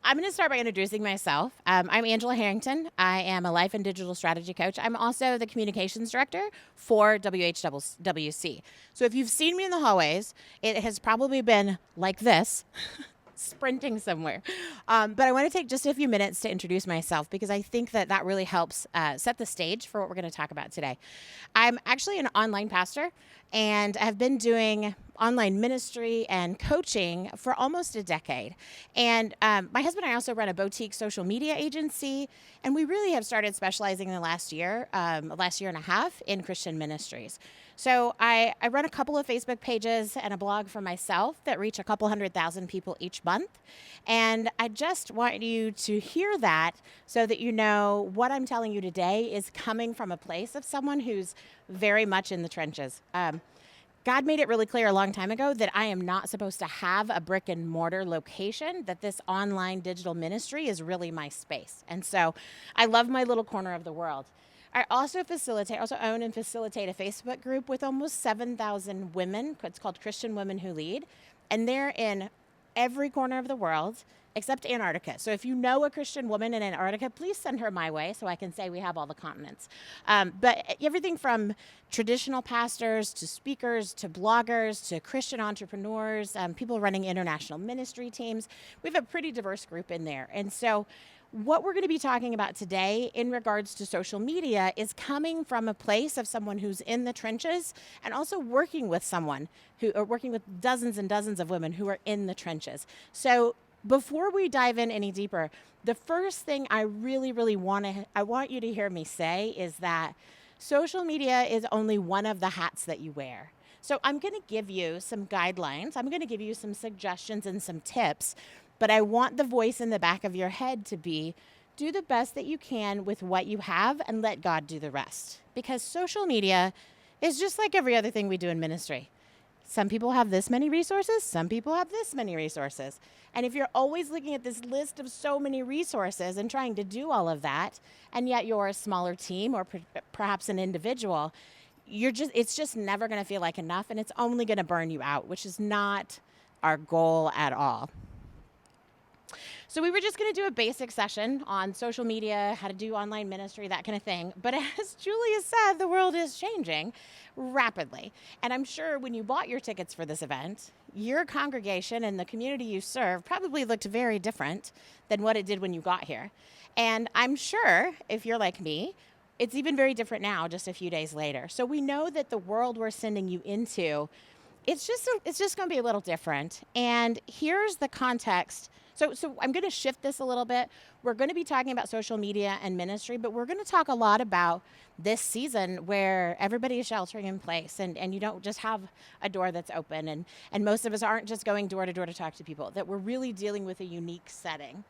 I'm going to start by introducing myself. I'm Angela Harrington. I am a life and digital strategy coach. I'm also the communications director for WHWC. So if you've seen me in the hallways, it has probably been like this, sprinting somewhere. But I want to take just a few minutes to introduce myself because I think that really helps set the stage for what we're going to talk about today. I'm actually an online pastor and have been doing online ministry and coaching for almost a decade. And my husband and I also run a boutique social media agency, and we really have started specializing in the last year and a half in Christian ministries. So I run a couple of Facebook pages and a blog for myself that reach a couple 100,000 people each month. And I just want you to hear that so that you know what I'm telling you today is coming from a place of someone who's very much in the trenches. God made it really clear a long time ago that I am not supposed to have a brick and mortar location, that this online digital ministry is really my space. And so I love my little corner of the world. I also own and facilitate a Facebook group with almost 7,000 women. It's called Christian Women Who Lead. And they're in every corner of the world except Antarctica. So if you know a Christian woman in Antarctica, please send her my way so I can say we have all the continents. But everything from traditional pastors to speakers to bloggers to Christian entrepreneurs, people running international ministry teams, we have a pretty diverse group in there. And so what we're going to be talking about today in regards to social media is coming from a place of someone who's in the trenches and also working with dozens and dozens of women who are in the trenches. So before we dive in any deeper, the first thing I really want you to hear me say is that social media is only one of the hats that you wear. So I'm going to give you some guidelines. I'm going to give you some suggestions and some tips, but I want the voice in the back of your head to be, do the best that you can with what you have and let God do the rest. Because social media is just like every other thing we do in ministry. Some people have this many resources, some people have this many resources. And if you're always looking at this list of so many resources and trying to do all of that, and yet you're a smaller team or perhaps an individual, it's just never going to feel like enough, and it's only going to burn you out, which is not our goal at all. So we were just going to do a basic session on social media, how to do online ministry, that kind of thing. But as Julia said, the world is changing rapidly. And I'm sure when you bought your tickets for this event, your congregation and the community you serve probably looked very different than what it did when you got here. And I'm sure, if you're like me, it's even very different now, just a few days later. So we know that the world we're sending you into, it's just going to be a little different. And here's the context. So I'm going to shift this a little bit. We're going to be talking about social media and ministry, but we're going to talk a lot about this season where everybody is sheltering in place and you don't just have a door that's open. And most of us aren't just going door to door to talk to people, that we're really dealing with a unique setting.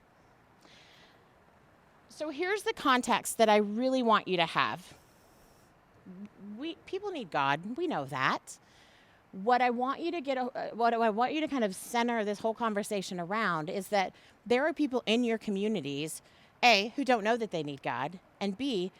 So here's the context that I really want you to have. People need God. We know that. What I want you to kind of center this whole conversation around is that there are people in your communities, A, who don't know that they need God, and B,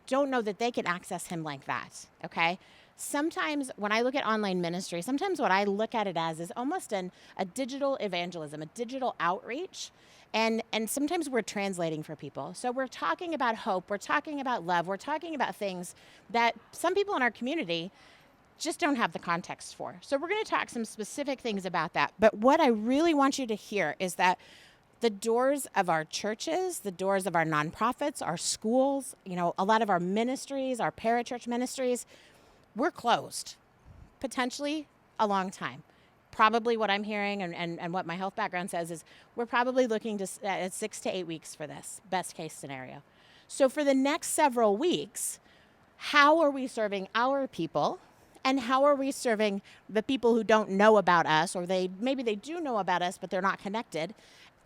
don't know that they can access him like that, okay? Sometimes when I look at online ministry, sometimes what I look at it as is almost a digital evangelism, a digital outreach. And sometimes we're translating for people. So we're talking about hope, we're talking about love, we're talking about things that some people in our community just don't have the context for. So we're going to talk some specific things about that. But what I really want you to hear is that the doors of our churches, the doors of our nonprofits, our schools, a lot of our ministries, our parachurch ministries, we're closed, potentially a long time. Probably what I'm hearing and what my health background says is we're probably looking at 6 to 8 weeks for this, best case scenario. So for the next several weeks, how are we serving our people? And how are we serving the people who don't know about us, or maybe they do know about us, but they're not connected,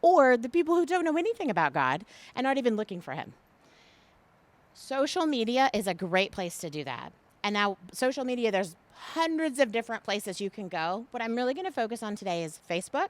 or the people who don't know anything about God and aren't even looking for him? Social media is a great place to do that. And now social media, there's hundreds of different places you can go. What I'm really going to focus on today is Facebook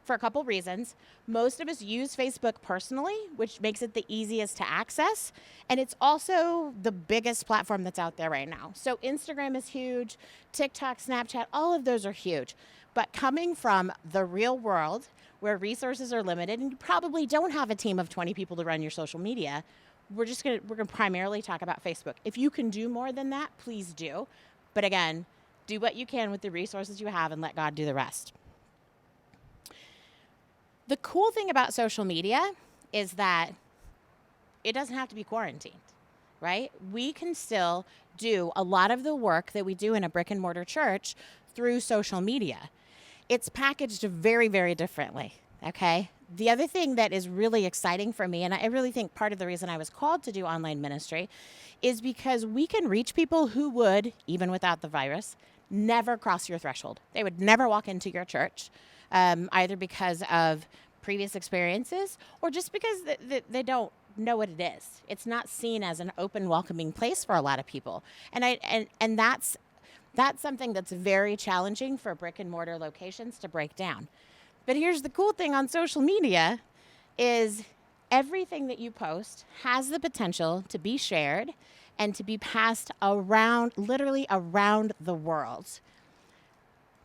for a couple reasons. Most of us use Facebook personally, which makes it the easiest to access. And it's also the biggest platform that's out there right now. So Instagram is huge, TikTok, Snapchat, all of those are huge. But coming from the real world, where resources are limited and you probably don't have a team of 20 people to run your social media, we're gonna primarily talk about Facebook. If you can do more than that, please do. But again, do what you can with the resources you have and let God do the rest. The cool thing about social media is that it doesn't have to be quarantined, right? We can still do a lot of the work that we do in a brick and mortar church through social media. It's packaged very, very differently, okay? The other thing that is really exciting for me, and I really think part of the reason I was called to do online ministry, is because we can reach people who would, even without the virus, never cross your threshold. They would never walk into your church, either because of previous experiences or just because they don't know what it is. It's not seen as an open, welcoming place for a lot of people. And that's something that's very challenging for brick and mortar locations to break down. But here's the cool thing on social media is everything that you post has the potential to be shared and to be passed around, literally around the world.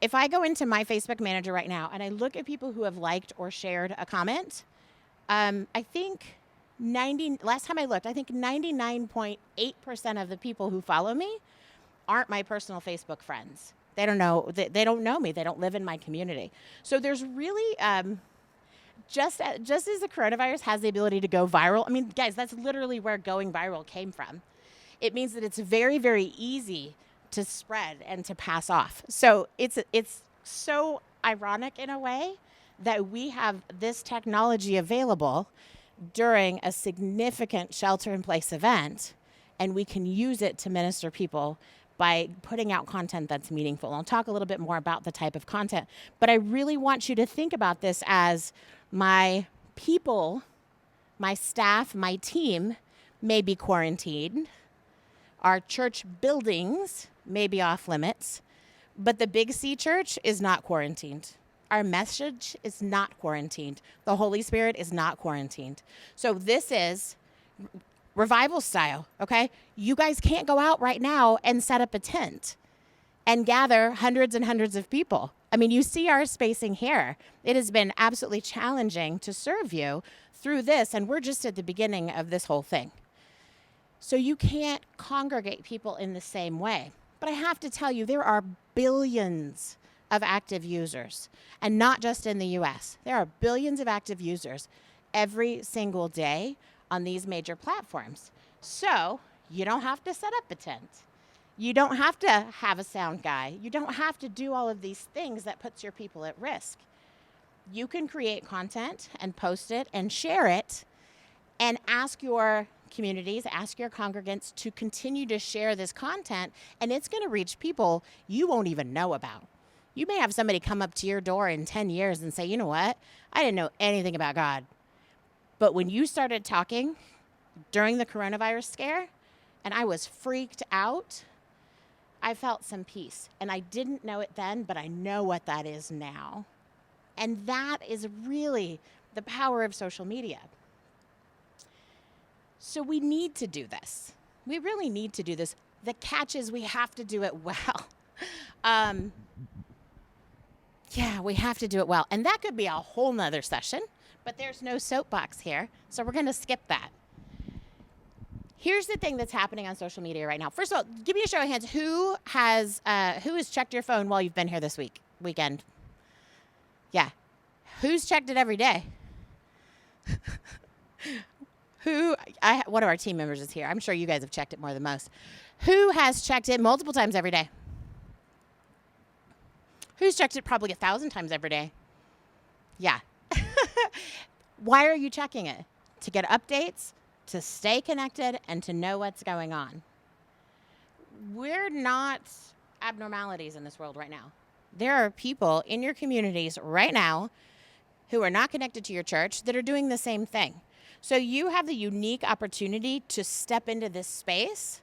If I go into my Facebook Manager right now and I look at people who have liked or shared a comment, I think last time I looked, I think 99.8% of the people who follow me aren't my personal Facebook friends. They don't know me. They don't live in my community. So there's really, just as the coronavirus has the ability to go viral, I mean, guys, that's literally where going viral came from. It means that it's very, very easy to spread and to pass off. So it's so ironic in a way that we have this technology available during a significant shelter-in-place event, and we can use it to minister people by putting out content that's meaningful. I'll talk a little bit more about the type of content, but I really want you to think about this as my people, my staff, my team may be quarantined. Our church buildings may be off limits, but the Big C Church is not quarantined. Our message is not quarantined. The Holy Spirit is not quarantined. So this is revival style, okay? You guys can't go out right now and set up a tent and gather hundreds and hundreds of people. I mean, you see our spacing here. It has been absolutely challenging to serve you through this, and we're just at the beginning of this whole thing. So you can't congregate people in the same way. But I have to tell you, there are billions of active users, and not just in the US. There are billions of active users every single day on these major platforms. So you don't have to set up a tent. You don't have to have a sound guy. You don't have to do all of these things that puts your people at risk. You can create content and post it and share it and ask your communities, ask your congregants to continue to share this content, and it's going to reach people you won't even know about. You may have somebody come up to your door in 10 years and say, you know what? I didn't know anything about God. But when you started talking during the coronavirus scare, and I was freaked out, I felt some peace. And I didn't know it then, but I know what that is now. And that is really the power of social media. So we need to do this. We really need to do this. The catch is we have to do it well. We have to do it well. And that could be a whole nother session, but there's no soapbox here. So we're going to skip that. Here's the thing that's happening on social media right now. First of all, give me a show of hands. Who has checked your phone while you've been here this weekend? Yeah. Who's checked it every day? One of our team members is here. I'm sure you guys have checked it more than most. Who has checked it multiple times every day? Who's checked it probably 1,000 times every day? Yeah. Why are you checking it? To get updates, to stay connected, and to know what's going on. We're not abnormalities in this world right now. There are people in your communities right now who are not connected to your church that are doing the same thing. So you have the unique opportunity to step into this space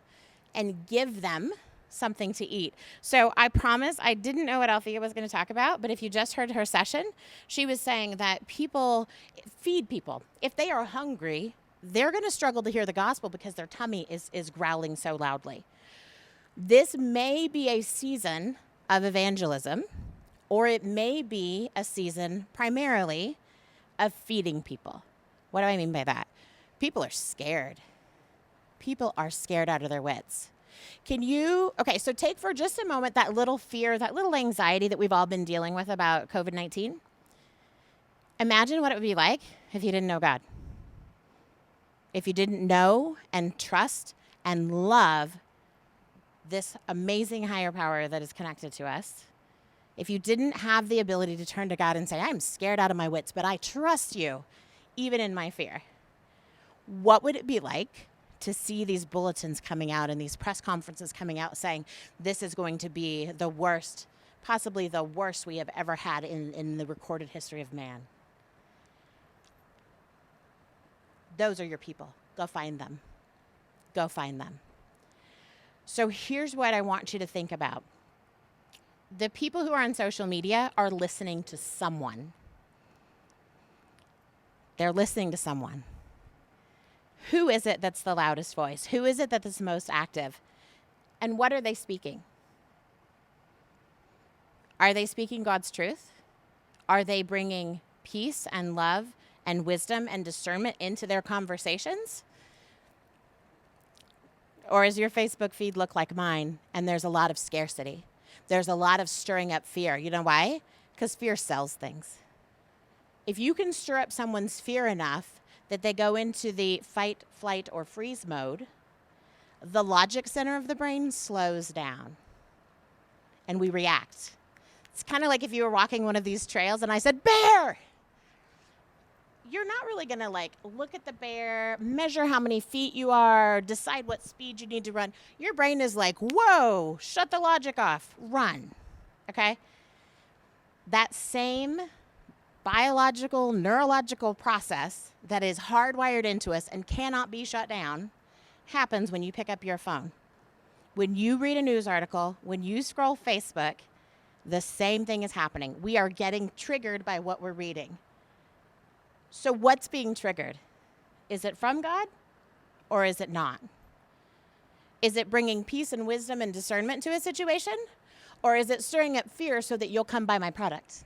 and give them something to eat. So I promise I didn't know what Althea was going to talk about, but if you just heard her session, she was saying that people feed people. If they are hungry, they're going to struggle to hear the gospel because their tummy is growling so loudly. This may be a season of evangelism, or it may be a season primarily of feeding people. What do I mean by that? People are scared. People are scared out of their wits. So take for just a moment that little fear, that little anxiety that we've all been dealing with about COVID-19. Imagine what it would be like if you didn't know God. If you didn't know and trust and love this amazing higher power that is connected to us. If you didn't have the ability to turn to God and say, I'm scared out of my wits, but I trust you, even in my fear. What would it be like to see these bulletins coming out and these press conferences coming out saying, this is going to be the worst, possibly the worst we have ever had in the recorded history of man? Those are your people. Go find them. Go find them. So here's what I want you to think about. The people who are on social media are listening to someone. They're listening to someone. Who is it that's the loudest voice? Who is it that is most active? And what are they speaking? Are they speaking God's truth? Are they bringing peace and love and wisdom and discernment into their conversations? Or does your Facebook feed look like mine and there's a lot of scarcity? There's a lot of stirring up fear. You know why? Because fear sells things. If you can stir up someone's fear enough that they go into the fight, flight, or freeze mode, the logic center of the brain slows down and we react. It's kind of like if you were walking one of these trails and I said, bear! You're not really going to look at the bear, measure how many feet you are, decide what speed you need to run. Your brain is like, whoa, shut the logic off, run, okay? That same biological, neurological process that is hardwired into us and cannot be shut down happens when you pick up your phone. When you read a news article, when you scroll Facebook, the same thing is happening. We are getting triggered by what we're reading. So what's being triggered? Is it from God or is it not? Is it bringing peace and wisdom and discernment to a situation? Or is it stirring up fear so that you'll come buy my product?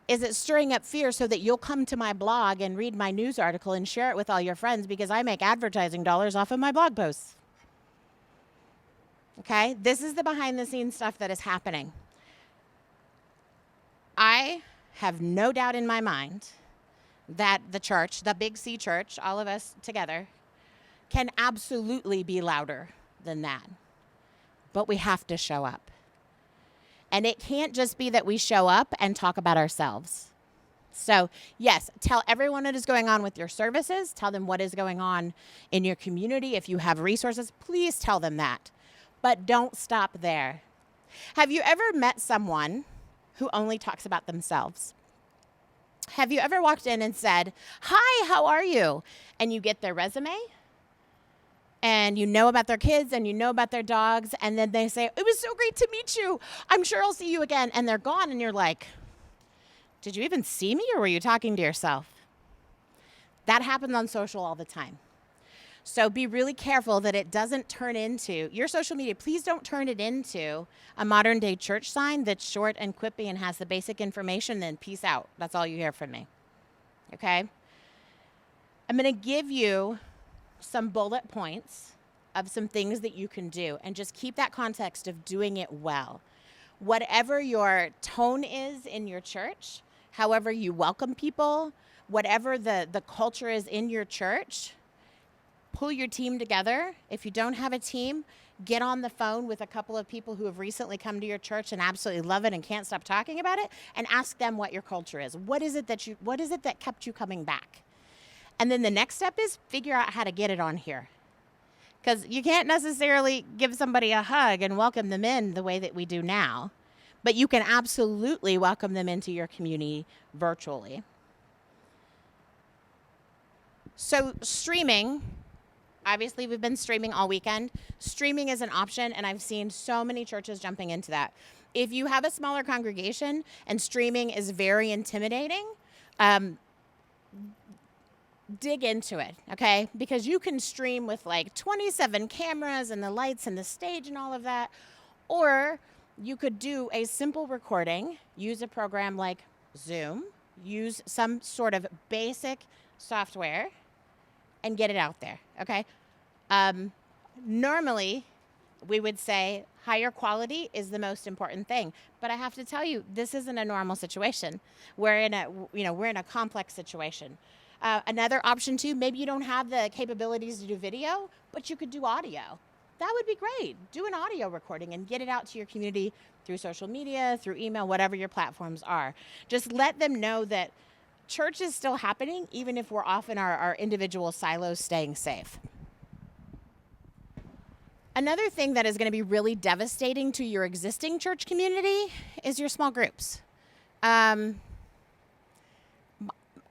Is it stirring up fear so that you'll come to my blog and read my news article and share it with all your friends because I make advertising dollars off of my blog posts? Okay? This is the behind the scenes stuff that is happening. I have no doubt in my mind that the church, the Big C church, all of us together, can absolutely be louder than that. But we have to show up. And it can't just be that we show up and talk about ourselves. So, yes, tell everyone what is going on with your services. Tell them what is going on in your community. If you have resources, please tell them that. But don't stop there. Have you ever met someone who only talks about themselves? Have you ever walked in and said, hi, how are you? And you get their resume and you know about their kids and you know about their dogs. And then they say, it was so great to meet you. I'm sure I'll see you again. And they're gone. And you're like, did you even see me or were you talking to yourself? That happens on social all the time. So be really careful that it doesn't turn into your social media. Please don't turn it into a modern day church sign that's short and quippy and has the basic information, then peace out. That's all you hear from me. Okay? I'm going to give you some bullet points of some things that you can do and just keep that context of doing it well. Whatever your tone is in your church, however you welcome people, whatever the culture is in your church, pull your team together. If you don't have a team, get on the phone with a couple of people who have recently come to your church and absolutely love it and can't stop talking about it, and ask them what your culture is. What is it that kept you coming back? And then the next step is figure out how to get it on here. Because you can't necessarily give somebody a hug and welcome them in the way that we do now, but you can absolutely welcome them into your community virtually. So streaming, obviously we've been streaming all weekend. Streaming is an option, and I've seen so many churches jumping into that. If you have a smaller congregation and streaming is very intimidating, dig into it, okay? Because you can stream with 27 cameras and the lights and the stage and all of that. Or you could do a simple recording, use a program like Zoom, use some sort of basic software and get it out there, okay? Normally, we would say higher quality is the most important thing. But I have to tell you, this isn't a normal situation. We're in a complex situation. Another option too, maybe you don't have the capabilities to do video, but you could do audio. That would be great. Do an audio recording and get it out to your community through social media, through email, whatever your platforms are. Just let them know that church is still happening, even if we're off in our individual silos staying safe. Another thing that is going to be really devastating to your existing church community is your small groups.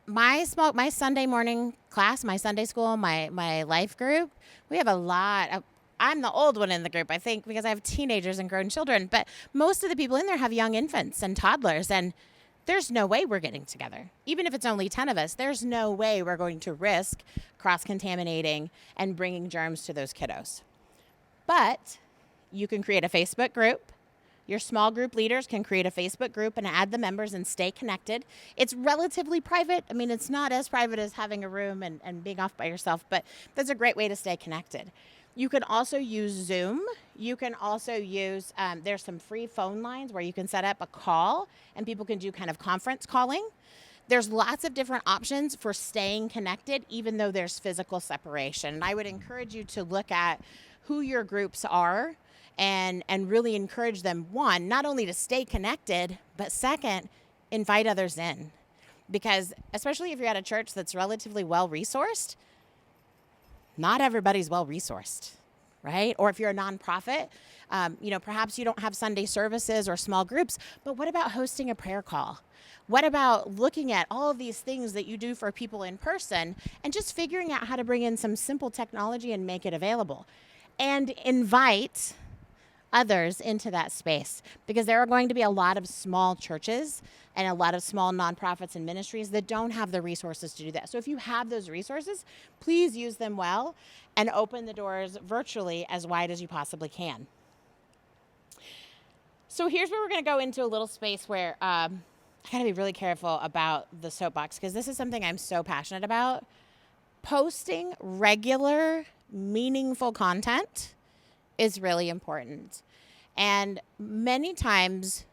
My Sunday morning class, my Sunday school, my life group, we have a lot of, I'm the old one in the group, I think, because I have teenagers and grown children, but most of the people in there have young infants and toddlers, and there's no way we're getting together. Even if it's only 10 of us, there's no way we're going to risk cross-contaminating and bringing germs to those kiddos. But you can create a Facebook group. Your small group leaders can create a Facebook group and add the members and stay connected. It's relatively private. I mean, it's not as private as having a room and being off by yourself, but that's a great way to stay connected. You can also use Zoom. You can also use, there's some free phone lines where you can set up a call and people can do kind of conference calling. There's lots of different options for staying connected, even though there's physical separation. And I would encourage you to look at who your groups are and really encourage them, one, not only to stay connected, but second, invite others in. Because especially if you're at a church that's relatively well-resourced, not everybody's well-resourced, right? Or if you're a nonprofit, perhaps you don't have Sunday services or small groups, but what about hosting a prayer call? What about looking at all of these things that you do for people in person and just figuring out how to bring in some simple technology and make it available? And invite others into that space, because there are going to be a lot of small churches and a lot of small nonprofits and ministries that don't have the resources to do that. So if you have those resources, please use them well and open the doors virtually as wide as you possibly can. So here's where we're going to go into a little space where I got to be really careful about the soapbox, because this is something I'm so passionate about. Posting regular, meaningful content is really important. And many times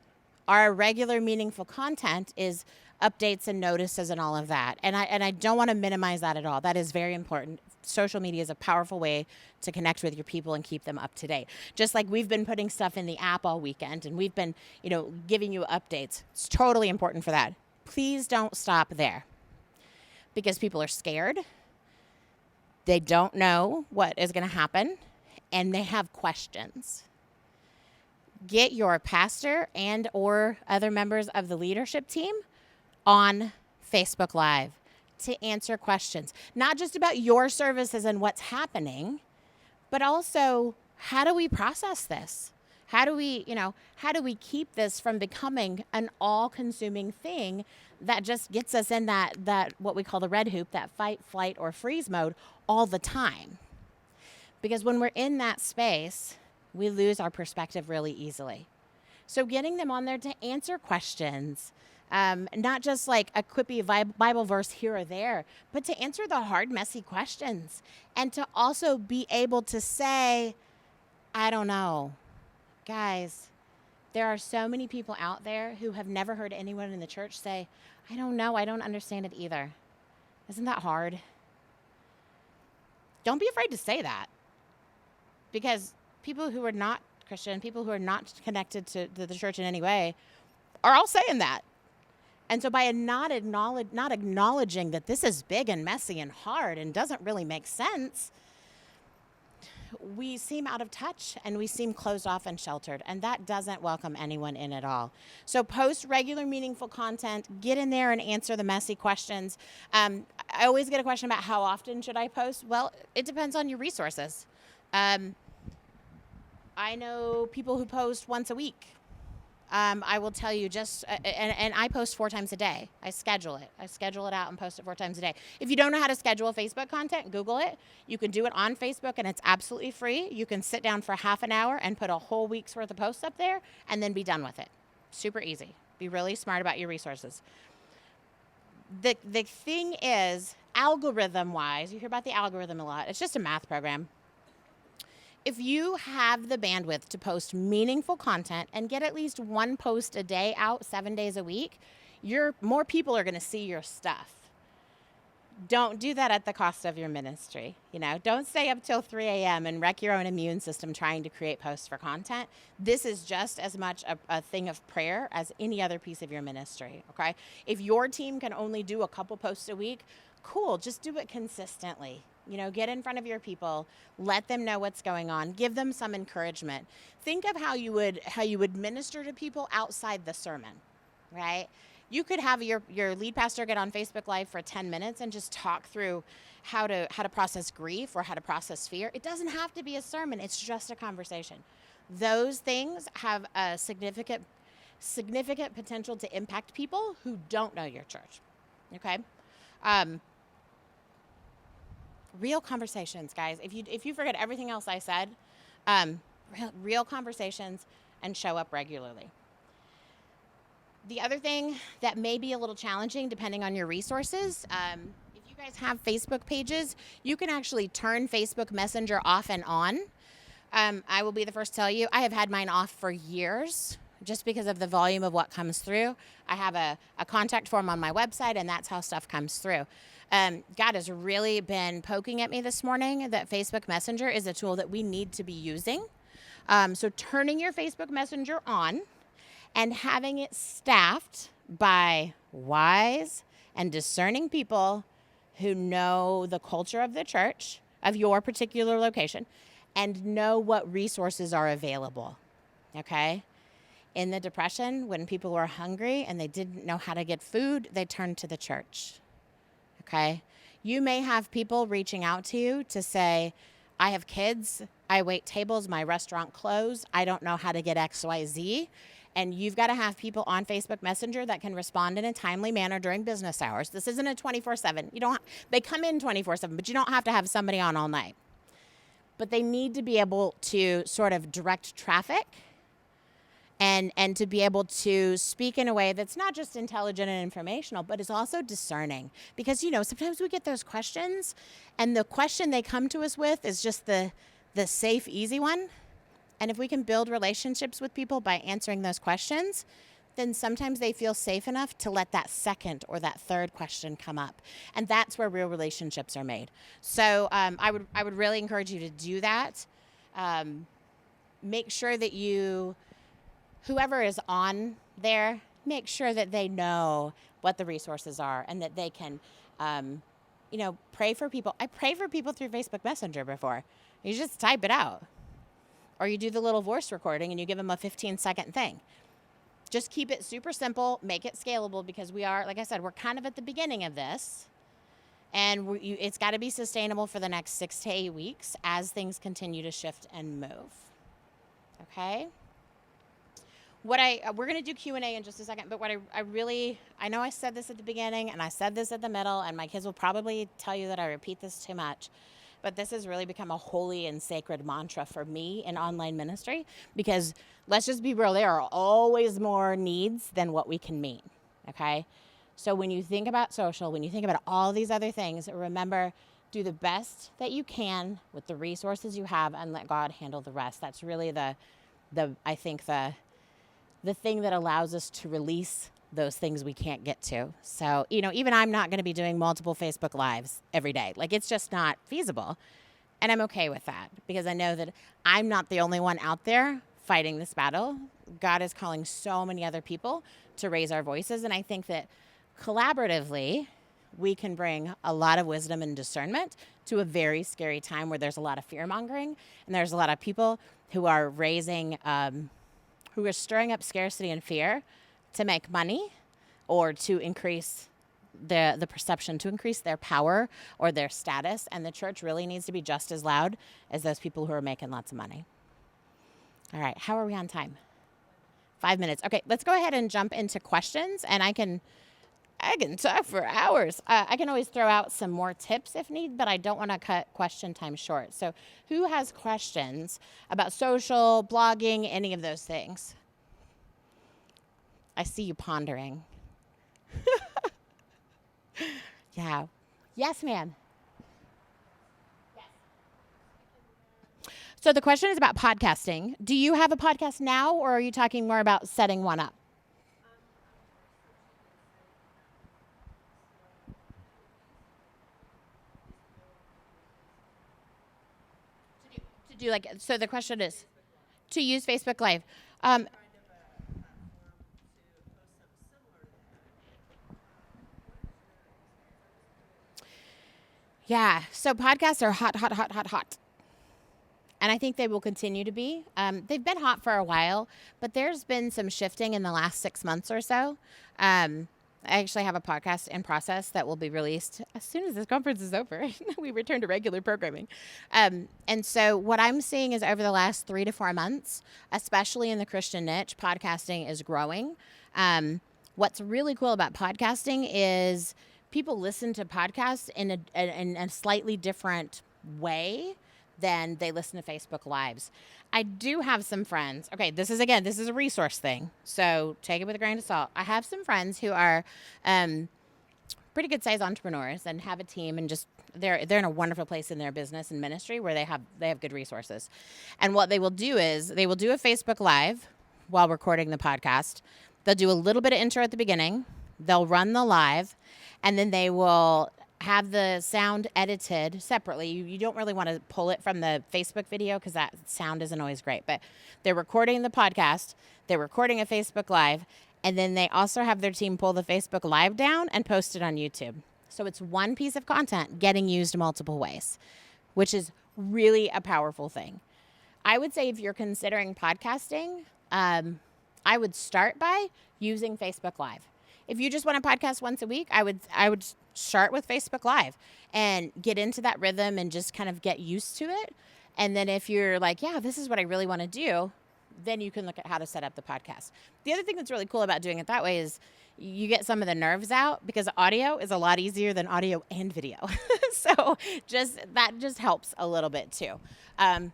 our regular, meaningful content is updates and notices and all of that. And I don't want to minimize that at all. That is very important. Social media is a powerful way to connect with your people and keep them up to date. Just like we've been putting stuff in the app all weekend and we've been, giving you updates. It's totally important for that. Please don't stop there, because people are scared. They don't know what is going to happen, and they have questions. Get your pastor and or other members of the leadership team on Facebook Live to answer questions, not just about your services and what's happening, but also how do we process this? How do we keep this from becoming an all-consuming thing that just gets us in that what we call the red hoop, that fight, flight, or freeze mode all the time? Because when we're in that space, we lose our perspective really easily. So getting them on there to answer questions, not just like a quippy Bible verse here or there, but to answer the hard, messy questions, and to also be able to say, I don't know. Guys, there are so many people out there who have never heard anyone in the church say, I don't know, I don't understand it either. Isn't that hard? Don't be afraid to say that, because people who are not Christian, people who are not connected to the church in any way, are all saying that. And so by not acknowledging that this is big and messy and hard and doesn't really make sense, we seem out of touch and we seem closed off and sheltered, and that doesn't welcome anyone in at all. So post regular, meaningful content, get in there and answer the messy questions. I always get a question about how often should I post? Well, it depends on your resources. I know people who post once a week. I will tell you and I post 4 times a day. I schedule it out and post it 4 times a day. If you don't know how to schedule Facebook content, Google it. You can do it on Facebook and it's absolutely free. You can sit down for half an hour and put a whole week's worth of posts up there and then be done with it. Super easy. Be really smart about your resources. The thing is, algorithm-wise, you hear about the algorithm a lot. It's just a math program. If you have the bandwidth to post meaningful content and get at least one post a day out 7 days a week, more people are going to see your stuff. Don't do that at the cost of your ministry. Don't stay up till 3 a.m. and wreck your own immune system trying to create posts for content. This is just as much a thing of prayer as any other piece of your ministry, okay? If your team can only do a couple posts a week, cool, just do it consistently. Get in front of your people, let them know what's going on, give them some encouragement. Think of how you would minister to people outside the sermon, right? You could have your lead pastor get on Facebook Live for 10 minutes and just talk through how to process grief or how to process fear. It doesn't have to be a sermon. It's just a conversation. Those things have a significant potential to impact people who don't know your church, okay? Real conversations, guys. If you forget everything else I said, real conversations and show up regularly. The other thing that may be a little challenging, depending on your resources, if you guys have Facebook pages, you can actually turn Facebook Messenger off and on. I will be the first to tell you, I have had mine off for years just because of the volume of what comes through. I have a contact form on my website, and that's how stuff comes through. God has really been poking at me this morning that Facebook Messenger is a tool that we need to be using. So turning your Facebook Messenger on and having it staffed by wise and discerning people who know the culture of the church, of your particular location, and know what resources are available, okay? In the Depression, when people were hungry and they didn't know how to get food, they turned to the church, okay? You may have people reaching out to you to say, I have kids, I wait tables, my restaurant closed, I don't know how to get XYZ. And you've got to have people on Facebook Messenger that can respond in a timely manner during business hours. This isn't a 24/7. They come in 24/7, but you don't have to have somebody on all night. But they need to be able to sort of direct traffic and to be able to speak in a way that's not just intelligent and informational, but is also discerning. Because, sometimes we get those questions, and the question they come to us with is just the safe, easy one. And if we can build relationships with people by answering those questions, then sometimes they feel safe enough to let that second or that third question come up. And that's where real relationships are made. So I would really encourage you to do that. Make sure that whoever is on there, make sure that they know what the resources are and that they can, pray for people. I pray for people through Facebook Messenger before. You just type it out. Or you do the little voice recording and you give them a 15-second thing. Just keep it super simple, make it scalable, because we are, like I said, we're kind of at the beginning of this. And it's got to be sustainable for the next 6 to 8 weeks as things continue to shift and move. Okay? We're going to do Q&A in just a second, but what I know I said this at the beginning and I said this at the middle, and my kids will probably tell you that I repeat this too much. But this has really become a holy and sacred mantra for me in online ministry, because let's just be real, there are always more needs than what we can meet, okay? So when you think about social, when you think about all these other things, remember, do the best that you can with the resources you have and let God handle the rest. That's really the thing that allows us to release those things we can't get to. So, even I'm not going to be doing multiple Facebook Lives every day. Like, it's just not feasible. And I'm okay with that, because I know that I'm not the only one out there fighting this battle. God is calling so many other people to raise our voices. And I think that collaboratively, we can bring a lot of wisdom and discernment to a very scary time where there's a lot of fear mongering and there's a lot of people who are who are stirring up scarcity and fear to make money or to increase the perception, to increase their power or their status. And the church really needs to be just as loud as those people who are making lots of money. All right, how are we on time? 5 minutes. Okay, let's go ahead and jump into questions, and I can talk for hours. I can always throw out some more tips if need, but I don't want to cut question time short. So who has questions about social, blogging, any of those things? I see you pondering. Yeah. Yes, ma'am. So the question is about podcasting. Do you have a podcast now, or are you talking more about setting one up? To do like, so the question is to use Facebook Live. Um, yeah. So podcasts are hot, hot, hot, hot, hot. And I think they will continue to be. They've been hot for a while, but there's been some shifting in the last 6 months or so. I actually have a podcast in process that will be released as soon as this conference is over. We return to regular programming. And so, what I'm seeing is over the last 3 to 4 months, especially in the Christian niche, podcasting is growing. What's really cool about podcasting is people listen to podcasts in a slightly different way than they listen to Facebook Lives. I do have some friends. Okay, this is a resource thing. So take it with a grain of salt. I have some friends who are pretty good sized entrepreneurs and have a team and just they're in a wonderful place in their business and ministry where they have good resources. And what they will do is they will do a Facebook Live while recording the podcast. They'll do a little bit of intro at the beginning. They'll run the live, and then they will have the sound edited separately. You don't really want to pull it from the Facebook video because that sound isn't always great. But they're recording the podcast, they're recording a Facebook Live, and then they also have their team pull the Facebook Live down and post it on YouTube. So it's one piece of content getting used multiple ways, which is really a powerful thing. I would say if you're considering podcasting, I would start by using Facebook Live. If you just want to podcast once a week, I would start with Facebook Live and get into that rhythm and just kind of get used to it. And then if you're like, yeah, this is what I really want to do, then you can look at how to set up the podcast. The other thing that's really cool about doing it that way is you get some of the nerves out because audio is a lot easier than audio and video. So that just helps a little bit too. I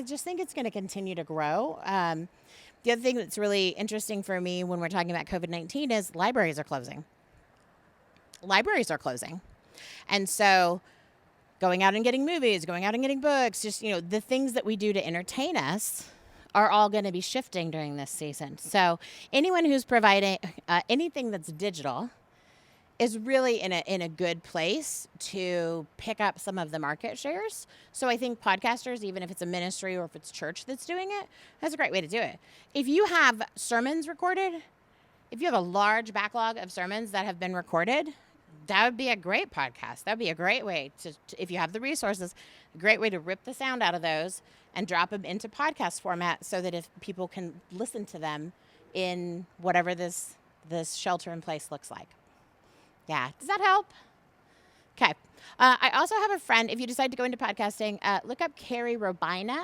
just think it's going to continue to grow. The other thing that's really interesting for me when we're talking about COVID-19 is libraries are closing. Libraries are closing. And so going out and getting movies, going out and getting books, just, the things that we do to entertain us are all going to be shifting during this season. So anyone who's providing anything that's digital is really in a good place to pick up some of the market shares. So I think podcasters, even if it's a ministry or if it's church that's doing it, that's a great way to do it. If you have sermons recorded, if you have a large backlog of sermons that have been recorded, that would be a great podcast. That would be a great way to, if you have the resources, a great way to rip the sound out of those and drop them into podcast format so that if people can listen to them in whatever this shelter in place looks like. Yeah. Does that help? Okay. I also have a friend. If you decide to go into podcasting, look up Carrie Robina.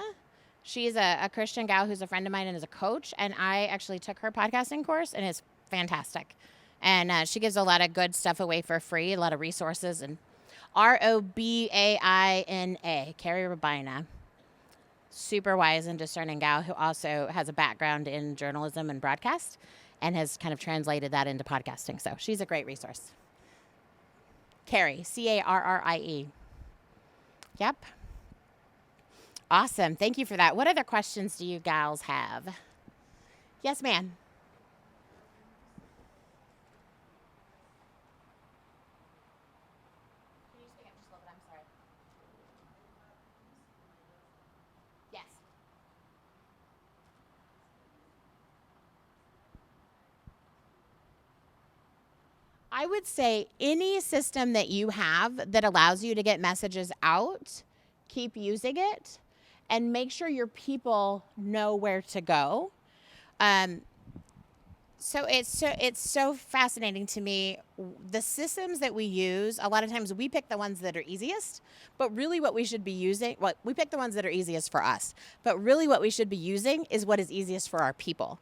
She's a Christian gal who's a friend of mine and is a coach. And I actually took her podcasting course, and it's fantastic. And she gives a lot of good stuff away for free, a lot of resources. And Robaina, Carrie Robina. Super wise and discerning gal who also has a background in journalism and broadcast and has kind of translated that into podcasting. So she's a great resource. Carrie, Carrie. Yep. Awesome. Thank you for that. What other questions do you gals have? Yes, ma'am. Can you speak up just a little bit? I'm sorry. Yes. I would say any system that you have that allows you to get messages out, keep using it and make sure your people know where to go. Um, so it's so fascinating to me. The systems that we use, a lot of times we pick the ones that are easiest, but really what we should be using, what we pick the ones that are easiest for us, but really what we should be using is what is easiest for our people.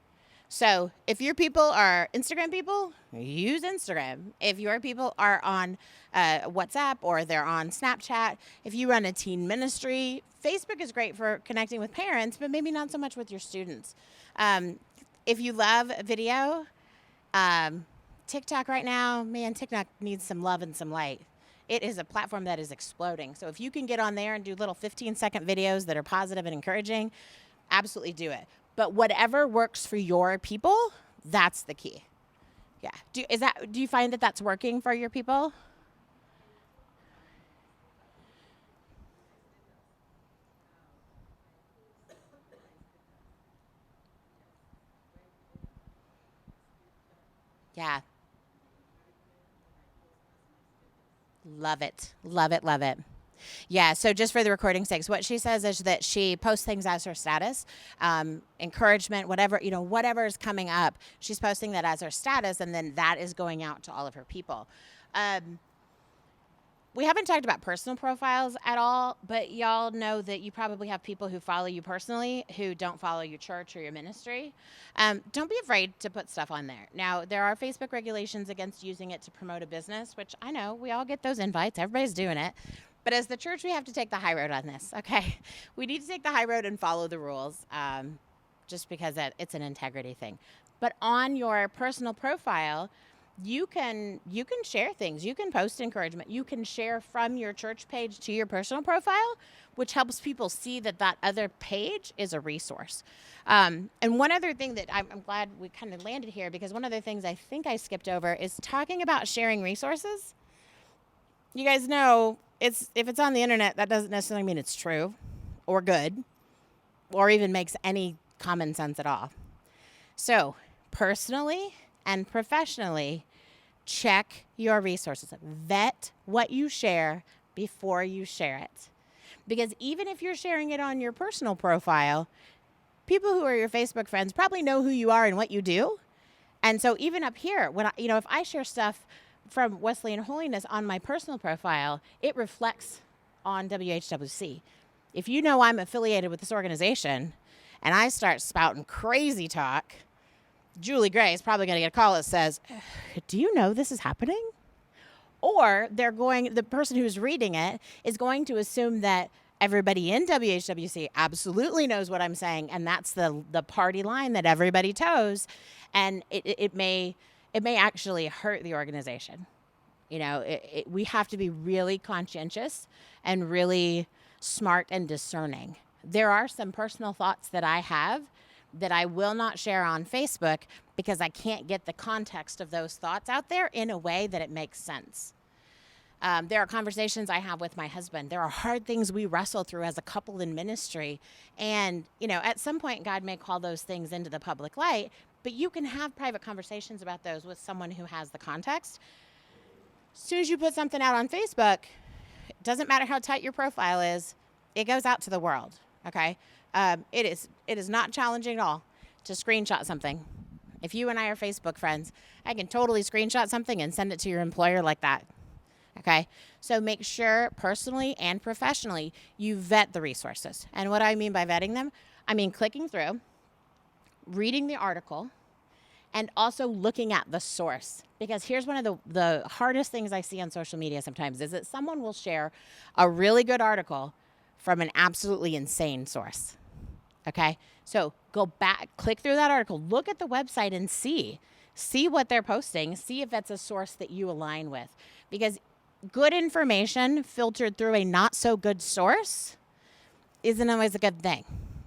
So if your people are Instagram people, use Instagram. If your people are on WhatsApp or they're on Snapchat, if you run a teen ministry, Facebook is great for connecting with parents, but maybe not so much with your students. If you love video, um, TikTok right now, man, TikTok needs some love and some light. It is a platform that is exploding. So if you can get on there and do little 15-second videos that are positive and encouraging, absolutely do it. But whatever works for your people, that's the key. Yeah. Do you find that that's working for your people? Yeah. Love it. Love it. Love it. Yeah. So just for the recording sakes, what she says is that she posts things as her status, encouragement, whatever, whatever is coming up, she's posting that as her status, and then that is going out to all of her people. We haven't talked about personal profiles at all, but y'all know that you probably have people who follow you personally who don't follow your church or your ministry. Don't be afraid to put stuff on there. Now, there are Facebook regulations against using it to promote a business, which I know we all get those invites. Everybody's doing it. But as the church, we have to take the high road on this, okay? We need to take the high road and follow the rules just because it's an integrity thing. But on your personal profile, you can share things. You can post encouragement. You can share from your church page to your personal profile, which helps people see that other page is a resource. And one other thing that I'm glad we kind of landed here, because one of the things I think I skipped over is talking about sharing resources. You guys know if it's on the internet, that doesn't necessarily mean it's true or good or even makes any common sense at all. So personally and professionally, check your resources. Vet what you share before you share it. Because even if you're sharing it on your personal profile, people who are your Facebook friends probably know who you are and what you do. And so even up here, when if I share stuff from Wesleyan Holiness on my personal profile, it reflects on WHWC. If you know I'm affiliated with this organization and I start spouting crazy talk, Julie Gray is probably going to get a call that says, do you know this is happening? Or the person who's reading it is going to assume that everybody in WHWC absolutely knows what I'm saying, and that's the party line that everybody toes, and it may actually hurt the organization. We have to be really conscientious and really smart and discerning. There are some personal thoughts that I have that I will not share on Facebook because I can't get the context of those thoughts out there in a way that it makes sense. There are conversations I have with my husband. There are hard things we wrestle through as a couple in ministry. And, at some point, God may call those things into the public light, but you can have private conversations about those with someone who has the context. As soon as you put something out on Facebook, it doesn't matter how tight your profile is, it goes out to the world, okay? It is not challenging at all to screenshot something. If you and I are Facebook friends, I can totally screenshot something and send it to your employer like that. Okay? So make sure personally and professionally you vet the resources. And what I mean by vetting them, I mean clicking through, reading the article, and also looking at the source. Because here's one of the hardest things I see on social media sometimes is that someone will share a really good article from an absolutely insane source. Okay? So go back, click through that article, look at the website and see what they're posting, see if that's a source that you align with. Because good information filtered through a not so good source isn't always a good thing.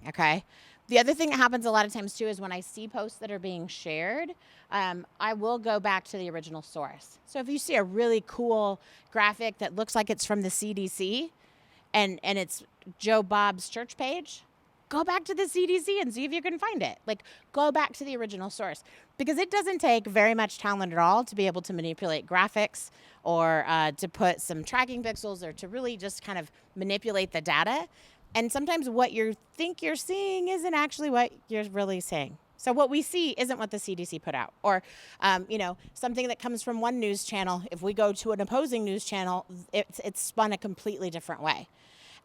Okay? The other thing that happens a lot of times too is when I see posts that are being shared, I will go back to the original source. So if you see a really cool graphic that looks like it's from the CDC and it's Joe Bob's church page, go back to the CDC and see if you can find it. Like, go back to the original source. Because it doesn't take very much talent at all to be able to manipulate graphics or to put some tracking pixels or to really just kind of manipulate the data. And sometimes what you think you're seeing isn't actually what you're really seeing. So what we see isn't what the CDC put out. Or, something that comes from one news channel, if we go to an opposing news channel, it's spun a completely different way.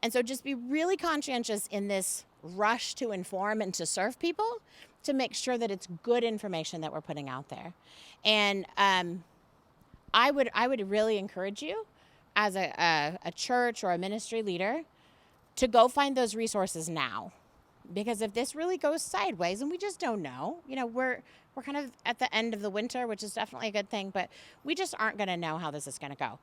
And so just be really conscientious in this rush to inform and to serve people to make sure that it's good information that we're putting out there. And I would really encourage you as a church or a ministry leader to go find those resources now. Because if this really goes sideways, and we just don't know, we're kind of at the end of the winter, which is definitely a good thing, but we just aren't going to know how this is going to go.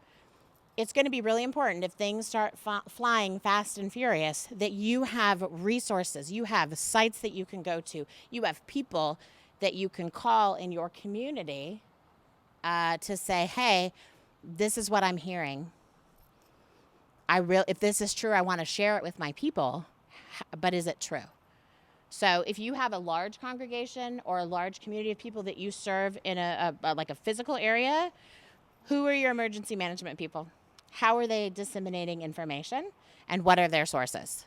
It's going to be really important if things start flying fast and furious that you have resources, you have sites that you can go to, you have people that you can call in your community to say, hey, this is what I'm hearing. If this is true, I want to share it with my people, but is it true? So if you have a large congregation or a large community of people that you serve in like a physical area, who are your emergency management people? How are they disseminating information, and what are their sources?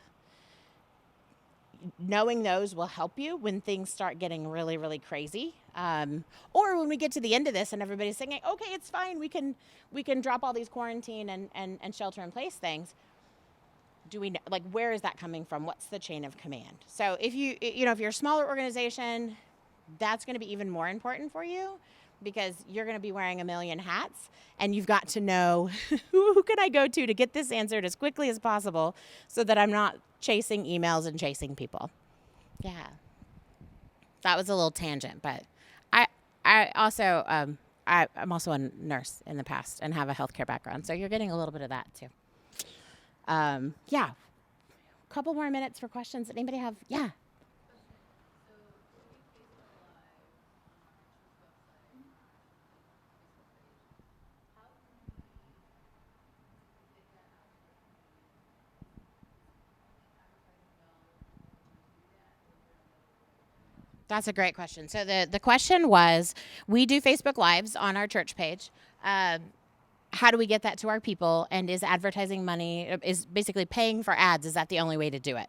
Knowing those will help you when things start getting really, really crazy. Or when we get to the end of this and everybody's saying, okay, it's fine, we can drop all these quarantine and shelter in place things. Do we know, like, where is that coming from? What's the chain of command? So if if you're a smaller organization, that's going to be even more important for you, because you're going to be wearing a million hats, and you've got to know who can I go to get this answered as quickly as possible so that I'm not chasing emails and chasing people. Yeah. That was a little tangent, but I also, I'm also a nurse in the past and have a healthcare background, so you're getting a little bit of that too. Yeah. A couple more minutes for questions. Anybody have? Yeah. That's a great question. So the question was, we do Facebook Lives on our church page. How do we get that to our people? And is advertising money, is basically paying for ads, is that the only way to do it?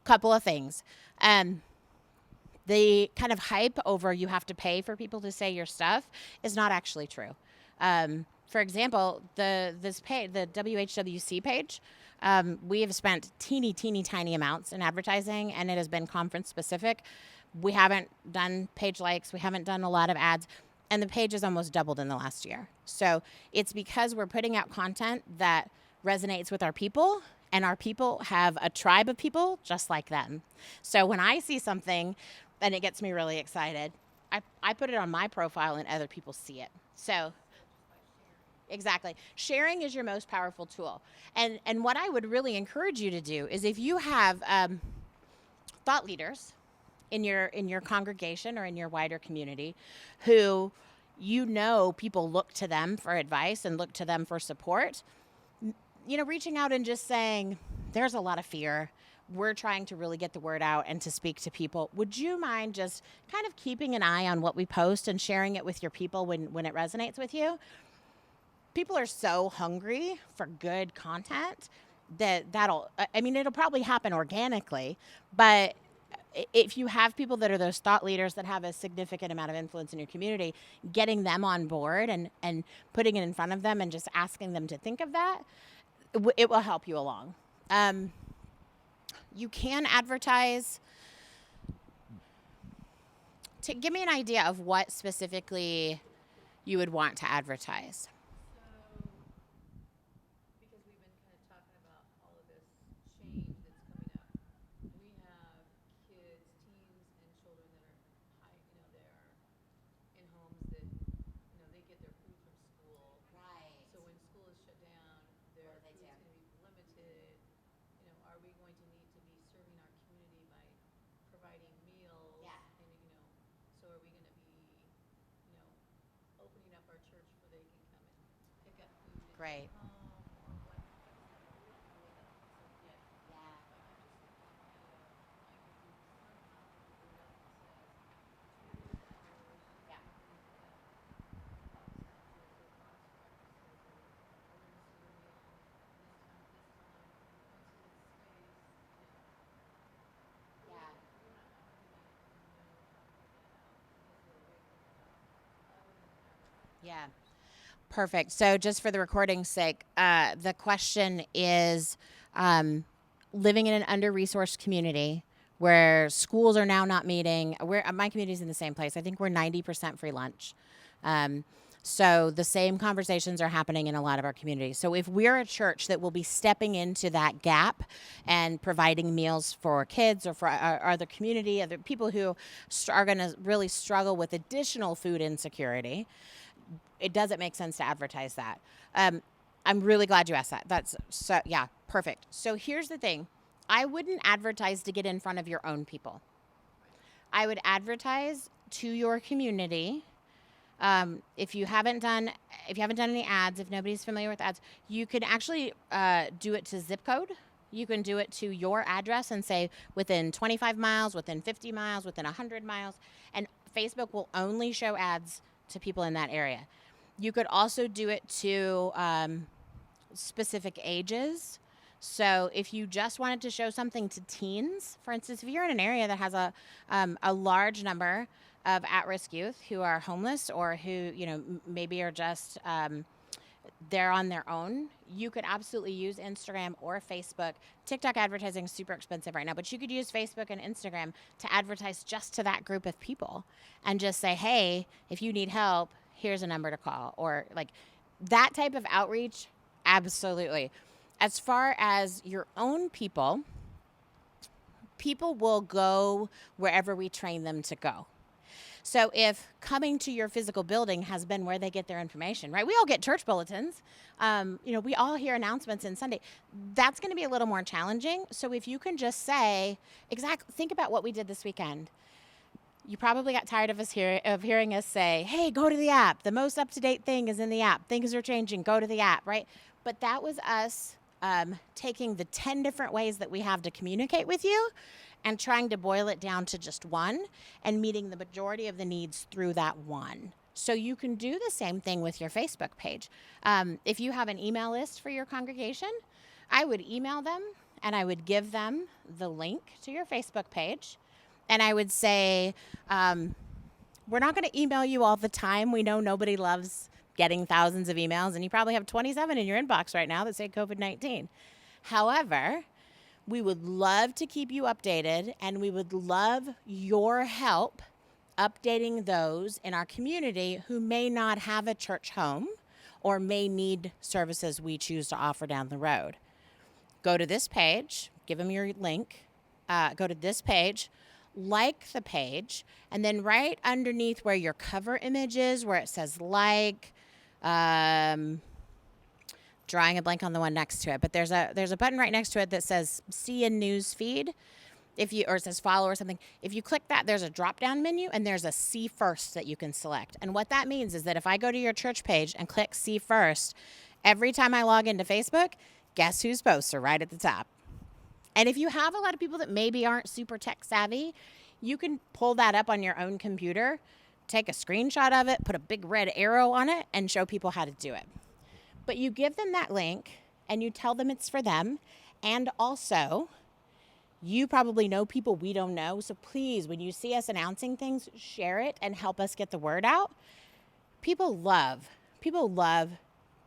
Couple of things. The kind of hype over you have to pay for people to say your stuff is not actually true. For example, the WHWC page, we have spent teeny tiny amounts in advertising, and it has been conference specific. We haven't done page likes. We haven't done a lot of ads. And the page has almost doubled in the last year. So it's because we're putting out content that resonates with our people, and our people have a tribe of people just like them. So when I see something and it gets me really excited, I put it on my profile and other people see it. So exactly. Sharing is your most powerful tool. And what I would really encourage you to do is, if you have thought leaders in your congregation or in your wider community who people look to them for advice and look to them for support, reaching out and just saying, there's a lot of fear. We're trying to really get the word out and to speak to people. Would you mind just kind of keeping an eye on what we post and sharing it with your people when it resonates with you? People are so hungry for good content it'll probably happen organically, but if you have people that are those thought leaders that have a significant amount of influence in your community, getting them on board and putting it in front of them and just asking them to think of that, it will help you along. You can advertise. Give me an idea of what specifically you would want to advertise. Great. Yeah. Perfect. So just for the recording's sake, the question is, living in an under-resourced community where schools are now not meeting. My community's in the same place. I think we're 90% free lunch. So the same conversations are happening in a lot of our communities. So if we're a church that will be stepping into that gap and providing meals for kids or for our other community, other people who are going to really struggle with additional food insecurity, it doesn't make sense to advertise that. I'm really glad you asked that. That's so, yeah, perfect. So here's the thing. I wouldn't advertise to get in front of your own people. I would advertise to your community. If you haven't done any ads, if nobody's familiar with ads, you can actually do it to zip code. You can do it to your address and say within 25 miles, within 50 miles, within 100 miles, and Facebook will only show ads to people in that area. You could also do it to specific ages. So if you just wanted to show something to teens, for instance, if you're in an area that has a large number of at-risk youth who are homeless or who, maybe are just they're on their own, you could absolutely use Instagram or Facebook. TikTok advertising is super expensive right now, but you could use Facebook and Instagram to advertise just to that group of people and just say, hey, if you need help, here's a number to call. Or like that type of outreach, absolutely. As far as your own people will go wherever we train them to go. So if coming to your physical building has been where they get their information, right? We all get church bulletins. We all hear announcements in Sunday. That's going to be a little more challenging. So if you can just say, think about what we did this weekend. You probably got tired of hearing us say, hey, go to the app. The most up-to-date thing is in the app. Things are changing. Go to the app, right? But that was us taking the 10 different ways that we have to communicate with you and trying to boil it down to just one and meeting the majority of the needs through that one. So you can do the same thing with your Facebook page. If you have an email list for your congregation, I would email them and I would give them the link to your Facebook page. And I would say, we're not going to email you all the time. We know nobody loves getting thousands of emails, and you probably have 27 in your inbox right now that say COVID-19. However, we would love to keep you updated, and we would love your help updating those in our community who may not have a church home or may need services we choose to offer down the road. Go to this page, give them your link, go to this page, like the page, and then right underneath where your cover image is, where it says like, drawing a blank on the one next to it, but there's a button right next to it that says see in news feed. Or it says follow or something. If you click that, there's a drop down menu and there's a see first that you can select. And what that means is that if I go to your church page and click see first, every time I log into Facebook, guess whose posts are right at the top. And if you have a lot of people that maybe aren't super tech savvy, you can pull that up on your own computer, take a screenshot of it, put a big red arrow on it, and show people how to do it. But you give them that link and you tell them it's for them. And also, you probably know people we don't know. So please, when you see us announcing things, share it and help us get the word out. People love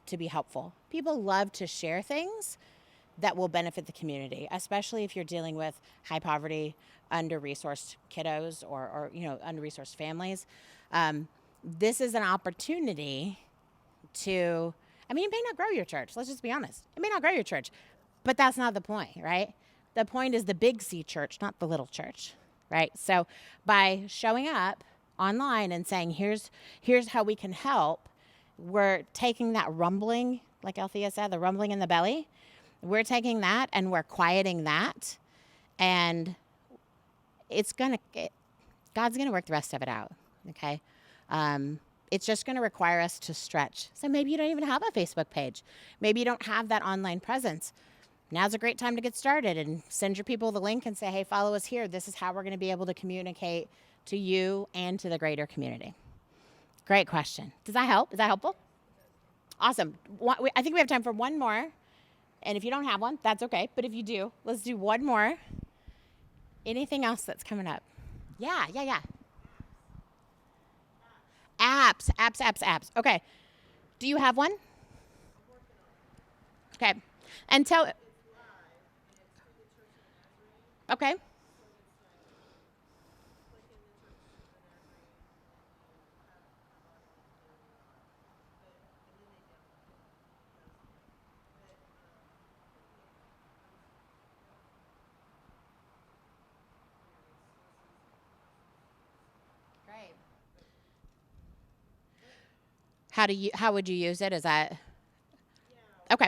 to be helpful. People love to share things that will benefit the community, especially if you're dealing with high poverty, under-resourced kiddos or under-resourced families. This is an opportunity to, it may not grow your church. Let's just be honest. It may not grow your church, but that's not the point, right? The point is the big C church, not the little church, right? So by showing up online and saying, here's how we can help, we're taking that rumbling, like Althea said, the rumbling in the belly. We're taking that and we're quieting that, and God's going to work the rest of it out, okay? It's just going to require us to stretch. So maybe you don't even have a Facebook page. Maybe you don't have that online presence. Now's a great time to get started and send your people the link and say, hey, follow us here. This is how we're going to be able to communicate to you and to the greater community. Great question. Does that help? Is that helpful? Awesome. I think we have time for one more. And if you don't have one, that's okay. But if you do, let's do one more. Anything else that's coming up? Yeah. Apps. Okay. Do you have one? Okay. And tell. Okay. How would you use it? Is that okay?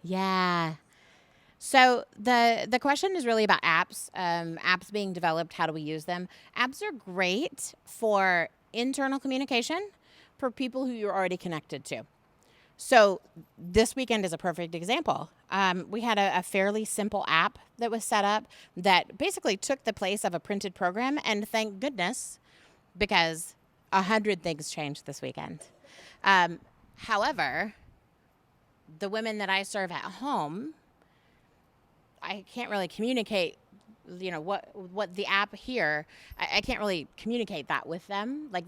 Yeah. So the question is really about apps. Apps being developed. How do we use them? Apps are great for internal communication for people who you're already connected to. So this weekend is a perfect example. We had a fairly simple app that was set up that basically took the place of a printed program, and thank goodness, because 100 things changed this weekend. However, the women that I serve at home, I can't really communicate. What the app here, I can't really communicate that with them. Like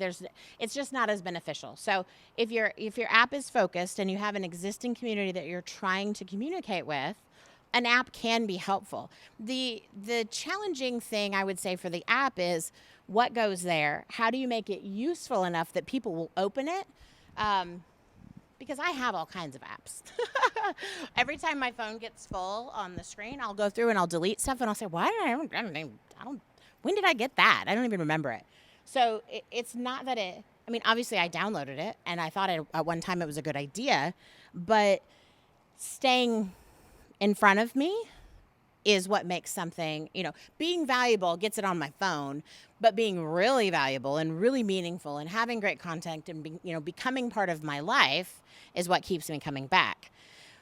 it's just not as beneficial. So if your app is focused and you have an existing community that you're trying to communicate with, an app can be helpful. The challenging thing I would say for the app is what goes there. How do you make it useful enough that people will open it? Because I have all kinds of apps. Every time my phone gets full on the screen, I'll go through and I'll delete stuff and I'll say, why did I don't, when did I get that? I don't even remember it. So it's not that I mean, obviously I downloaded it and I thought at one time it was a good idea, but staying in front of me is what makes something, being valuable gets it on my phone, but being really valuable and really meaningful and having great content and becoming part of my life is what keeps me coming back.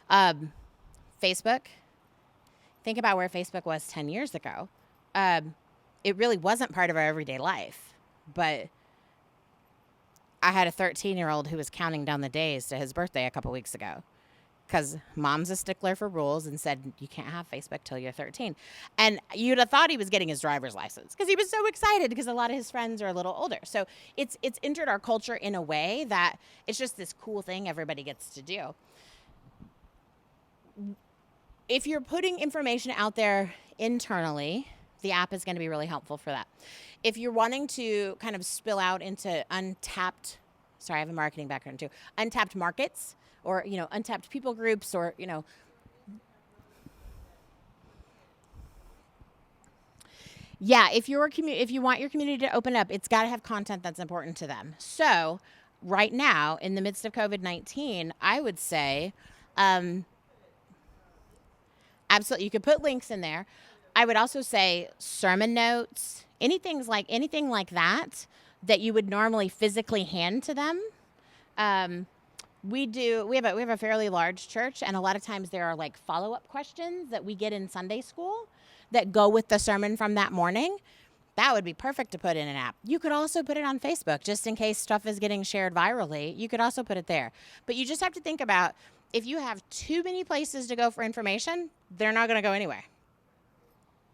Facebook, think about where Facebook was 10 years ago. It really wasn't part of our everyday life, but I had a 13-year-old who was counting down the days to his birthday a couple weeks ago. Because mom's a stickler for rules and said you can't have Facebook till you're 13. And you'd have thought he was getting his driver's license because he was so excited because a lot of his friends are a little older. So it's entered our culture in a way that it's just this cool thing everybody gets to do. If you're putting information out there internally, the app is going to be really helpful for that. If you're wanting to kind of spill out into untapped, sorry, I have a marketing background too, untapped markets, or, untapped people groups, or, yeah, if you want your community to open up, it's got to have content that's important to them. So right now, in the midst of COVID-19, I would say, absolutely, you could put links in there. I would also say sermon notes, anything like that you would normally physically hand to them. We have a fairly large church, and a lot of times there are like follow-up questions that we get in Sunday school that go with the sermon from that morning. That would be perfect to put in an app. You could also put it on Facebook just in case stuff is getting shared virally. You could also put it there. But you just have to think about, if you have too many places to go for information, they're not going to go anywhere.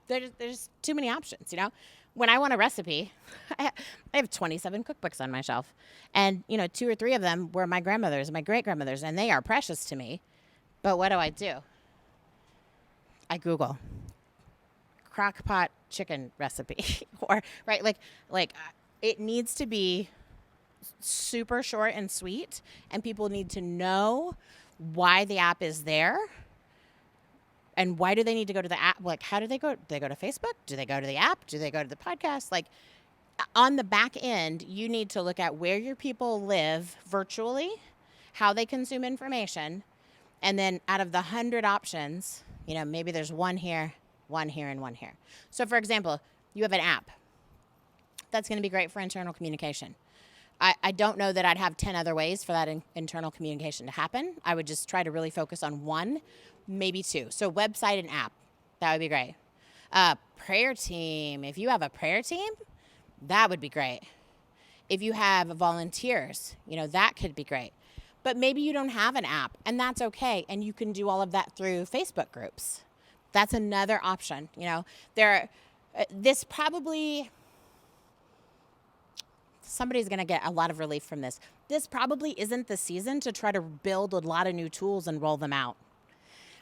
There's too many options, When I want a recipe, I have 27 cookbooks on my shelf. And, 2 or 3 of them were my grandmother's and my great-grandmother's, and they are precious to me. But what do? I Google crock pot chicken recipe. Or, right, like it needs to be super short and sweet, and people need to know why the app is there. And why do they need to go to the app? Like, how do they go? Do they go to Facebook? Do they go to the app? Do they go to the podcast? Like, on the back end, you need to look at where your people live virtually, how they consume information, and then out of the 100 options, maybe there's one here, and one here. So, for example, you have an app. That's going to be great for internal communication. I don't know that I'd have 10 other ways for that internal communication to happen. I would just try to really focus on one, maybe 2. So website and app, that would be great. Prayer team, if you have a prayer team, that would be great. If you have volunteers, that could be great. But maybe you don't have an app, and that's okay. And you can do all of that through Facebook groups. That's another option. This probably... Somebody's going to get a lot of relief from this. This probably isn't the season to try to build a lot of new tools and roll them out.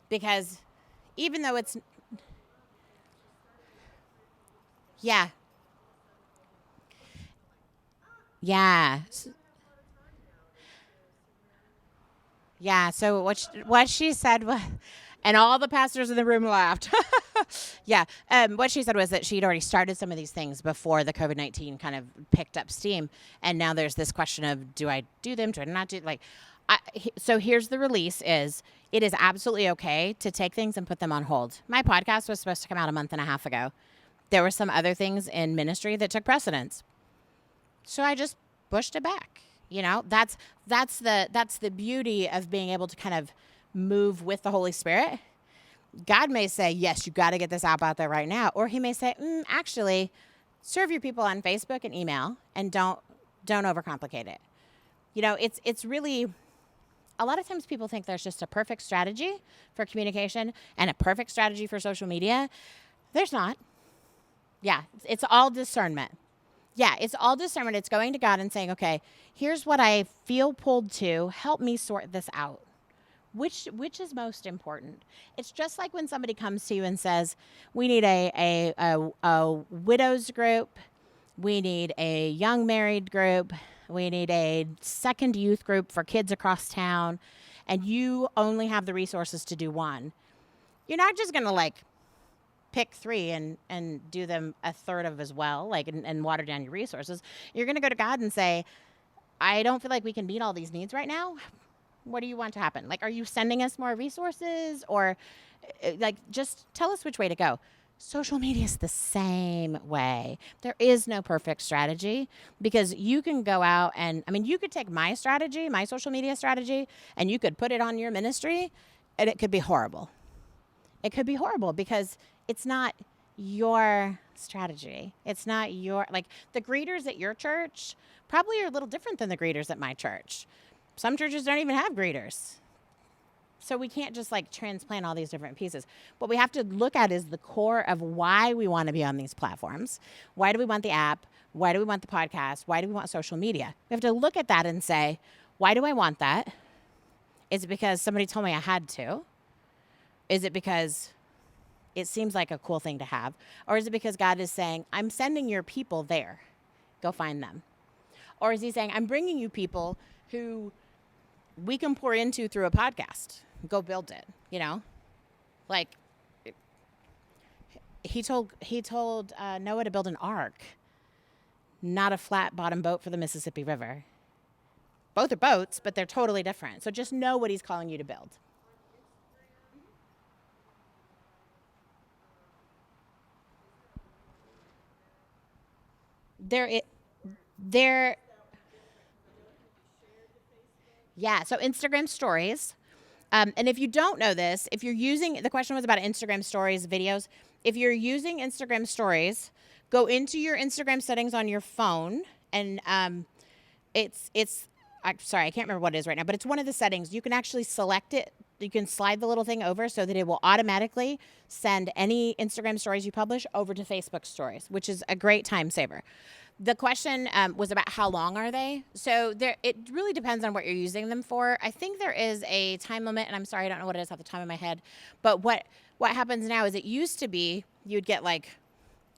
Because even though it's... Yeah. Yeah. Yeah, so what she said was... And all the pastors in the room laughed. Yeah. What she said was that she'd already started some of these things before the COVID-19 kind of picked up steam. And now there's this question of, do I do them? Do I not do like, so here's the release is it is absolutely okay to take things and put them on hold. My podcast was supposed to come out a month and a half ago. There were some other things in ministry that took precedence. So I just pushed it back. You know, that's the beauty of being able to kind of move with the Holy Spirit. God may say, yes, you got to get this app out there right now. Or he may say, actually, serve your people on Facebook and email and don't overcomplicate it. You know, it's really, a lot of times people think there's just a perfect strategy for communication and a perfect strategy for social media. There's not. Yeah, it's all discernment. Yeah, it's all discernment. It's going to God and saying, okay, here's what I feel pulled to. Help me sort this out. Which is most important? It's just like when somebody comes to you and says, we need a widows group. We need a young married group. We need a second youth group for kids across town. And you only have the resources to do one. You're not just going to like pick three and do them a third of as well, like and water down your resources. You're going to go to God and say, I don't feel like we can meet all these needs right now. What do you want to happen? Like, are you sending us more resources or like, just tell us which way to go. Social media is the same way. There is no perfect strategy because you can go out and, I mean, you could take my strategy, my social media strategy, and you could put it on your ministry and it could be horrible. It could be horrible because it's not your strategy. It's not your, like the greeters at your church probably are a little different than the greeters at my church. Some churches don't even have greeters. So we can't just like transplant all these different pieces. What we have to look at is the core of why we want to be on these platforms. Why do we want the app? Why do we want the podcast? Why do we want social media? We have to look at that and say, why do I want that? Is it because somebody told me I had to? Is it because it seems like a cool thing to have? Or is it because God is saying, I'm sending your people there. Go find them. Or is he saying, I'm bringing you people who we can pour into through a podcast. Go build it, you know? Like, he told Noah to build an ark, not a flat bottom boat for the Mississippi River. Both are boats, but they're totally different. So just know what he's calling you to build. Yeah, so Instagram stories. And if you don't know this, if you're using, the question was about Instagram stories, videos. If you're using Instagram stories, go into your Instagram settings on your phone and I'm sorry, I can't remember what it is right now, but it's one of the settings. You can actually select it. You can slide the little thing over so that it will automatically send any Instagram stories you publish over to Facebook stories, which is a great time saver. The question was about how long are they? So it really depends on what you're using them for. I think there is a time limit, and I'm sorry, I don't know what it is off the top of my head. But what happens now is it used to be you'd get like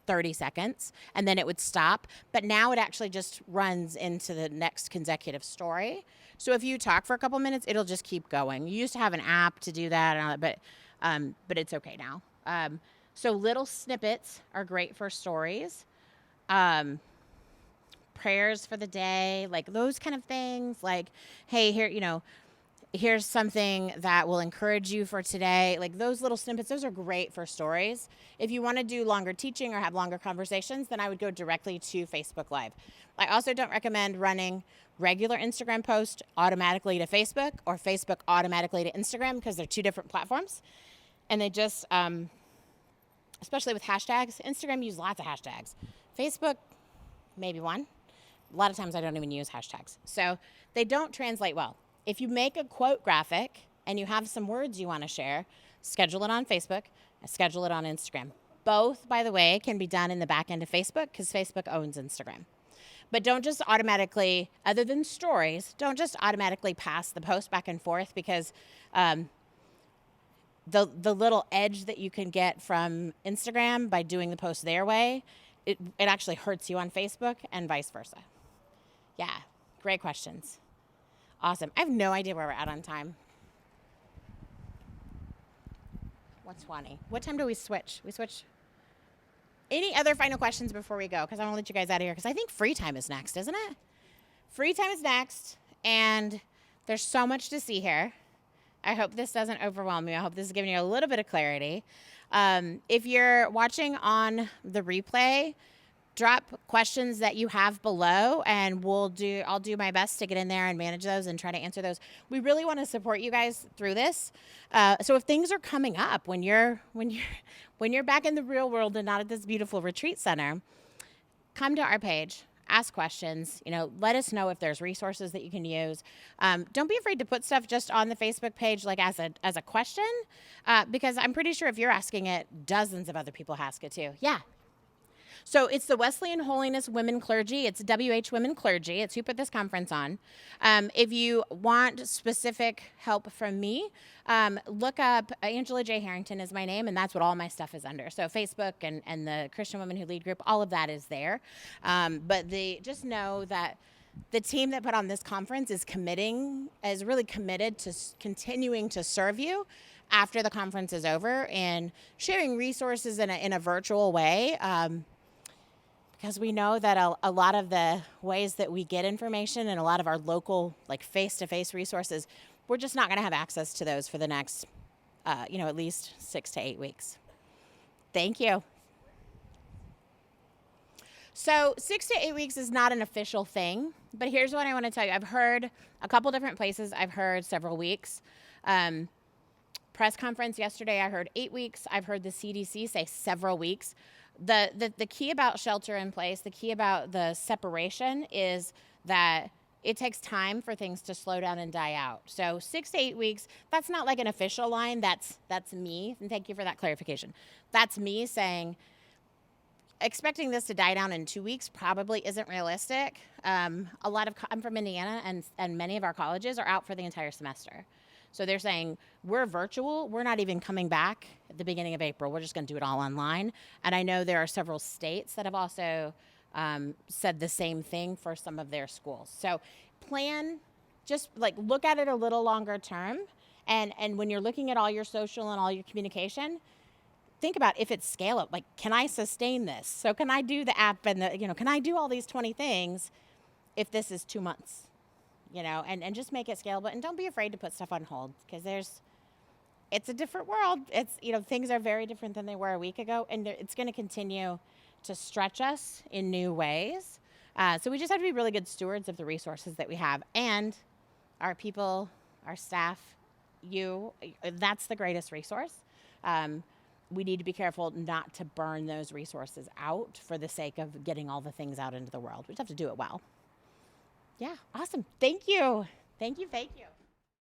30 seconds and then it would stop. But now it actually just runs into the next consecutive story. So if you talk for a couple minutes, it'll just keep going. You used to have an app to do that, and all that, but it's okay now. So little snippets are great for stories. Prayers for the day, like those kind of things, like, hey, here's something that will encourage you for today. Like those little snippets, those are great for stories. If you want to do longer teaching or have longer conversations, then I would go directly to Facebook Live. I also don't recommend running regular Instagram posts automatically to Facebook or Facebook automatically to Instagram because they're two different platforms. And they just, especially with hashtags, Instagram uses lots of hashtags. Facebook, maybe one. A lot of times I don't even use hashtags. So they don't translate well. If you make a quote graphic and you have some words you want to share, schedule it on Facebook, schedule it on Instagram. Both, by the way, can be done in the back end of Facebook because Facebook owns Instagram. But don't just automatically, other than stories, don't just automatically pass the post back and forth because the little edge that you can get from Instagram by doing the post their way, it actually hurts you on Facebook and vice versa. Yeah, great questions. Awesome. I have no idea where we're at on time. 20. What time do we switch? We switch. Any other final questions before we go? Because I want to let you guys out of here. Because I think free time is next, isn't it? Free time is next. And there's so much to see here. I hope this doesn't overwhelm you. I hope this is giving you a little bit of clarity. If you're watching on the replay, drop questions that you have below, and I'll do my best to get in there and manage those and try to answer those. We really want to support you guys through this. So if things are coming up when you're back in the real world and not at this beautiful retreat center, come to our page. Ask questions, let us know if there's resources that you can use. Don't be afraid to put stuff just on the Facebook page, like as a question, because I'm pretty sure if you're asking it, dozens of other people ask it too. Yeah. So it's the Wesleyan Holiness Women Clergy. It's WH Women Clergy. It's who put this conference on. If you want specific help from me, look up Angela J. Harrington is my name, and that's what all my stuff is under. So Facebook and the Christian Women Who Lead group, all of that is there. But just know that the team that put on this conference is really committed to continuing to serve you after the conference is over and sharing resources in a virtual way. Because we know that a lot of the ways that we get information and a lot of our local, like face-to-face resources, we're just not going to have access to those for the next, at least 6 to 8 weeks. Thank you. So 6 to 8 weeks is not an official thing, but here's what I want to tell you. I've heard a couple different places. I've heard several weeks. Press conference yesterday, I heard 8 weeks. I've heard the CDC say several weeks. The key about shelter in place, the key about the separation is that it takes time for things to slow down and die out. So 6 to 8 weeks, that's not like an official line. That's me. And thank you for that clarification. That's me saying expecting this to die down in 2 weeks probably isn't realistic. I'm from Indiana, and many of our colleges are out for the entire semester. So they're saying, we're virtual. We're not even coming back at the beginning of April. We're just going to do it all online. And I know there are several states that have also said the same thing for some of their schools. So just look at it a little longer term. And when you're looking at all your social and all your communication, think about if it's scalable. Like, can I sustain this? So can I do the app and can I do all these 20 things if this is 2 months? And just make it scalable. And don't be afraid to put stuff on hold, because it's a different world. It's, things are very different than they were a week ago, and it's going to continue to stretch us in new ways. So we just have to be really good stewards of the resources that we have, and our people, our staff, that's the greatest resource. We need to be careful not to burn those resources out for the sake of getting all the things out into the world. We just have to do it well. Yeah, awesome. Thank you. Thank you.